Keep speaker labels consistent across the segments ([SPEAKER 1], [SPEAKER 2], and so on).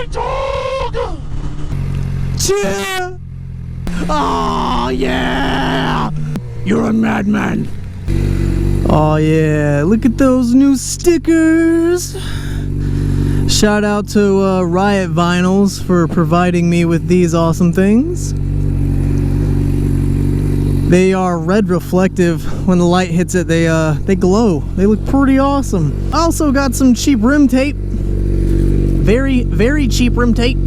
[SPEAKER 1] my dog!
[SPEAKER 2] Cheer! Oh, yeah! You're a madman. Oh, yeah. Look at those new stickers. Shout out to Riot Vinyls for providing me with these awesome things. They are red reflective. When the light hits it, they glow. They look pretty awesome. I also got some cheap rim tape. Very, very cheap rim tape.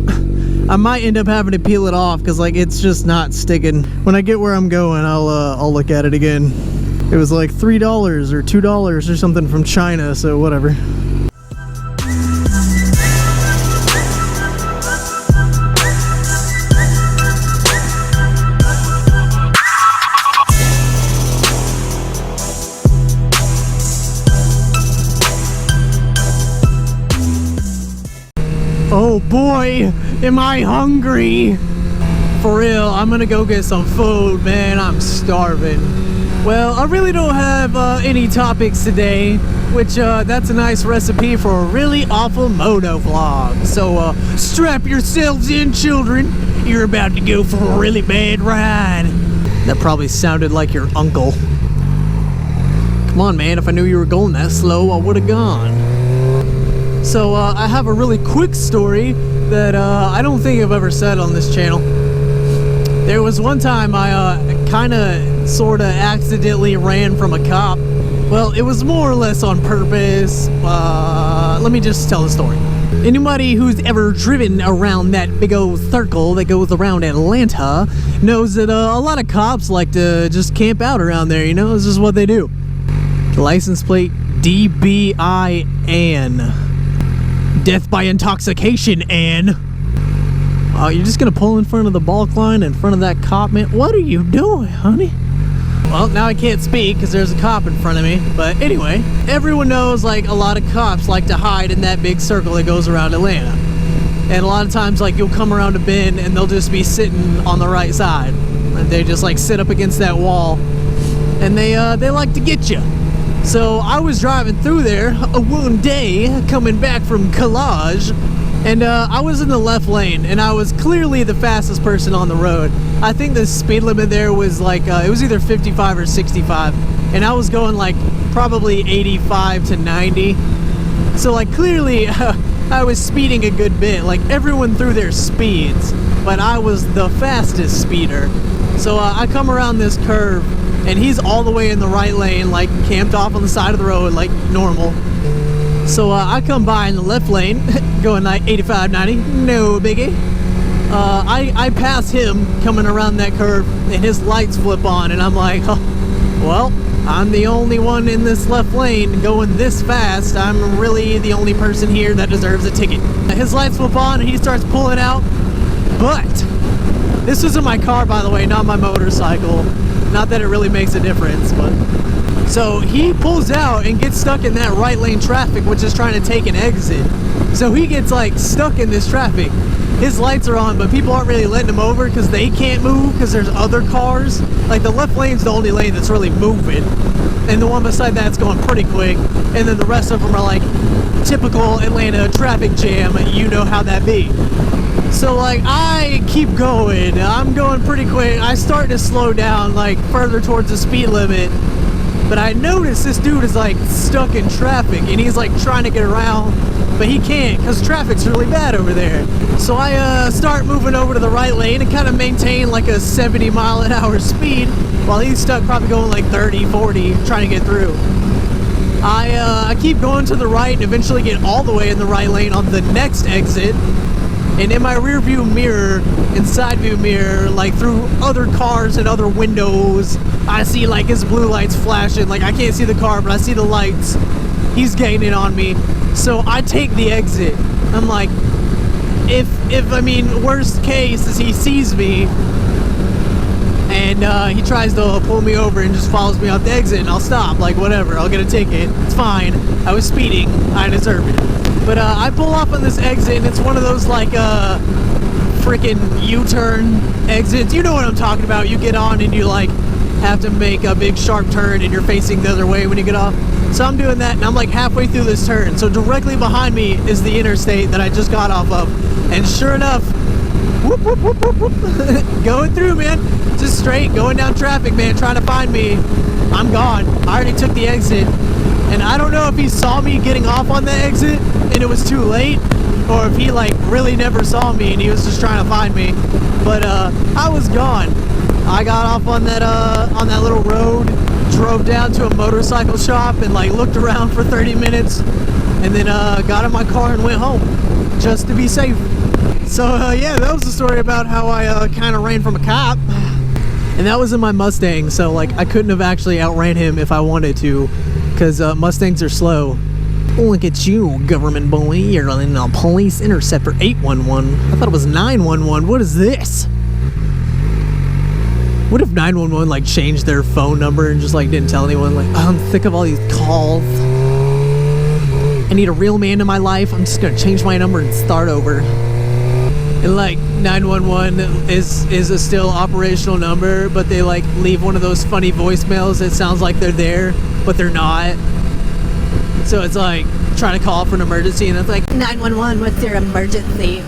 [SPEAKER 2] I might end up having to peel it off because like it's just not sticking. When I get where I'm going, I'll look at it again. It was like $3 or $2 or something from China, so whatever. Oh boy, am I hungry! For real, I'm gonna go get some food, man. I'm starving. Well, I really don't have any topics today, which that's a nice recipe for a really awful moto vlog. So strap yourselves in, children. You're about to go for a really bad ride. That probably sounded like your uncle. Come on, man. If I knew you were going that slow, I would have gone. So I have a really quick story that I don't think I've ever said on this channel. There was one time I kinda sorta accidentally ran from a cop. Well, it was more or less on purpose. Let me just tell the story. Anybody who's ever driven around that big old circle that goes around Atlanta knows that a lot of cops like to just camp out around there, you know? This is what they do. License plate DBIN. Death by intoxication, and you're just gonna pull in front of the balk line in front of that cop, man? What are you doing, honey? Well, now I can't speak because there's a cop in front of me. But anyway, everyone knows like a lot of cops like to hide in that big circle that goes around Atlanta. And a lot of times like you'll come around a bend and they'll just be sitting on the right side. And they just like sit up against that wall and they like to get you. So I was driving through there one day, coming back from collage, and I was in the left lane, and I was clearly the fastest person on the road. I think the speed limit there was like, it was either 55 or 65, and I was going like probably 85 to 90. So like clearly I was speeding a good bit. Like everyone threw their speeds, but I was the fastest speeder. So I come around this curve, and he's all the way in the right lane, like camped off on the side of the road like normal. So I come by in the left lane, going like 85, 90, no biggie. I pass him coming around that curve, and his lights flip on, and I'm like, oh, well, I'm the only one in this left lane going this fast. I'm really the only person here that deserves a ticket. His lights flip on, and he starts pulling out, but this was in my car, by the way, not my motorcycle. Not that it really makes a difference, but... So he pulls out and gets stuck in that right lane traffic, which is trying to take an exit. So he gets like stuck in this traffic. His lights are on, but people aren't really letting him over because they can't move because there's other cars. Like the left lane's the only lane that's really moving. And the one beside that's going pretty quick. And then the rest of them are like typical Atlanta traffic jam. You know how that be. So like I keep going, I'm going pretty quick. I start to slow down like further towards the speed limit, but I notice this dude is like stuck in traffic and he's like trying to get around, but he can't because traffic's really bad over there. So I start moving over to the right lane and kind of maintain like a 70-mile-an-hour speed while he's stuck probably going like 30, 40 trying to get through. I keep going to the right and eventually get all the way in the right lane on the next exit. And in my rear view mirror and side view mirror, like through other cars and other windows, I see like his blue lights flashing. Like I can't see the car, but I see the lights. He's gaining on me. So I take the exit. I'm like, if I mean, worst case is he sees me and he tries to pull me over and just follows me off the exit, and I'll stop, like whatever, I'll get a ticket. It's fine. I was speeding. I deserve it. But I pull off on this exit, and it's one of those like freaking U-turn exits. You know what I'm talking about. You get on and you like have to make a big sharp turn and you're facing the other way when you get off. So I'm doing that and I'm like halfway through this turn. So directly behind me is the interstate that I just got off of. And sure enough, whoop, whoop, whoop, whoop, whoop. Going through, man. Just straight, going down traffic, man, trying to find me. I'm gone. I already took the exit. And I don't know if he saw me getting off on the exit and it was too late, or if he like really never saw me and he was just trying to find me. But I was gone. I got off on that little road, drove down to a motorcycle shop and like looked around for 30 minutes and then got in my car and went home just to be safe. So yeah, that was the story about how I kind of ran from a cop. And that was in my Mustang, so like I couldn't have actually outran him if I wanted to, because Mustangs are slow. Look at you, government boy. You're in a police interceptor 811. I thought it was 911. What is this? What if 911 like changed their phone number and just like didn't tell anyone? Like, oh, I'm sick of all these calls. I need a real man in my life. I'm just gonna change my number and start over. And like 911 is a still operational number, but they like leave one of those funny voicemails that sounds like they're there, but they're not. So it's like trying to call for an emergency and it's like, 911, what's your emergency?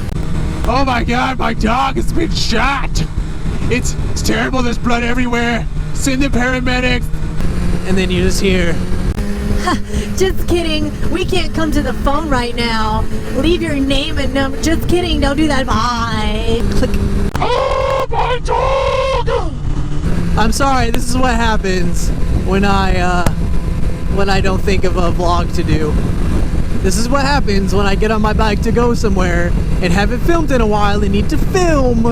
[SPEAKER 1] Oh my god, my dog has been shot! It's terrible, there's blood everywhere! Send the paramedics!
[SPEAKER 2] And then you just hear,
[SPEAKER 3] just kidding, we can't come to the phone right now. Leave your name and number. Just kidding, don't do that. Bye.
[SPEAKER 2] click.
[SPEAKER 1] Oh my dog!
[SPEAKER 2] I'm sorry, this is what happens when I don't think of a vlog to do. This is what happens when I get on my bike to go somewhere and haven't filmed in a while and need to film,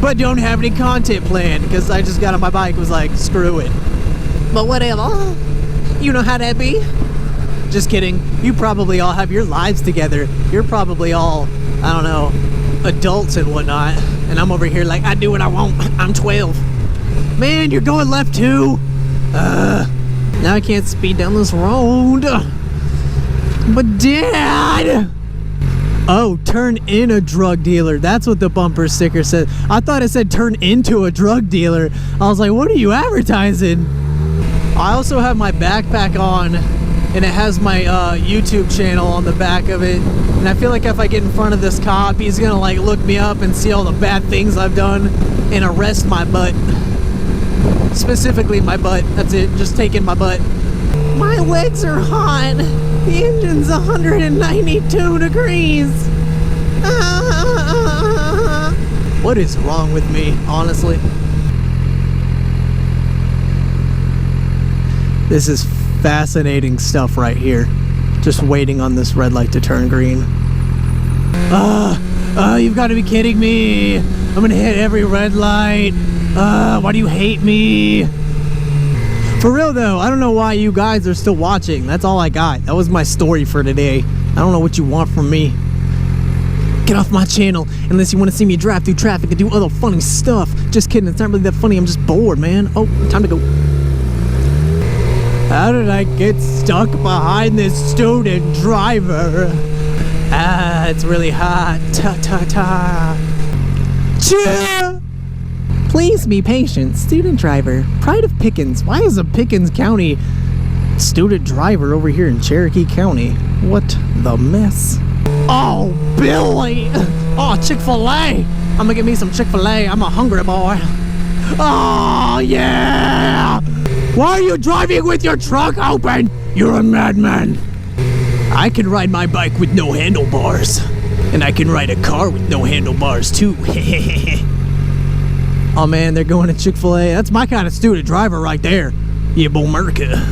[SPEAKER 2] but don't have any content planned because I just got on my bike, was like, screw it. But whatever. You know how that be? Just kidding. You probably all have your lives together. You're probably all, I don't know, adults and whatnot. And I'm over here like, I do what I want. I'm 12. Man, you're going left too. Now I can't speed down this road. But Dad! Oh, turn in a drug dealer. That's what the bumper sticker said. I thought it said turn into a drug dealer. I was like, what are you advertising? I also have my backpack on, and it has my YouTube channel on the back of it. And I feel like if I get in front of this cop, he's gonna like look me up and see all the bad things I've done and arrest my butt. Specifically my butt. That's it. Just taking my butt. My legs are hot. The engine's 192 degrees. What is wrong with me, honestly? This is fascinating stuff right here. Just waiting on this red light to turn green. You've got to be kidding me. I'm gonna hit every red light. Why do you hate me? For real though, I don't know why you guys are still watching. That's all I got. That was my story for today. I don't know what you want from me. Get off my channel unless you want to see me drive through traffic and do other funny stuff. Just kidding, it's not really that funny. I'm just bored, man. Oh, time to go. How did I get stuck behind this student driver? It's really hot. Ta-ta-ta. Cheer! Please be patient, student driver. Pride of Pickens. Why is a Pickens County student driver over here in Cherokee County? What the mess? Oh, Billy! Oh, Chick-fil-A! I'm gonna get me some Chick-fil-A. I'm a hungry boy. Oh, yeah! Why are you driving with your trunk open? You're a madman. I can ride my bike with no handlebars. And I can ride a car with no handlebars too. Oh man, they're going to Chick-fil-A. That's my kind of student driver right there. Yeah, Bo Merca.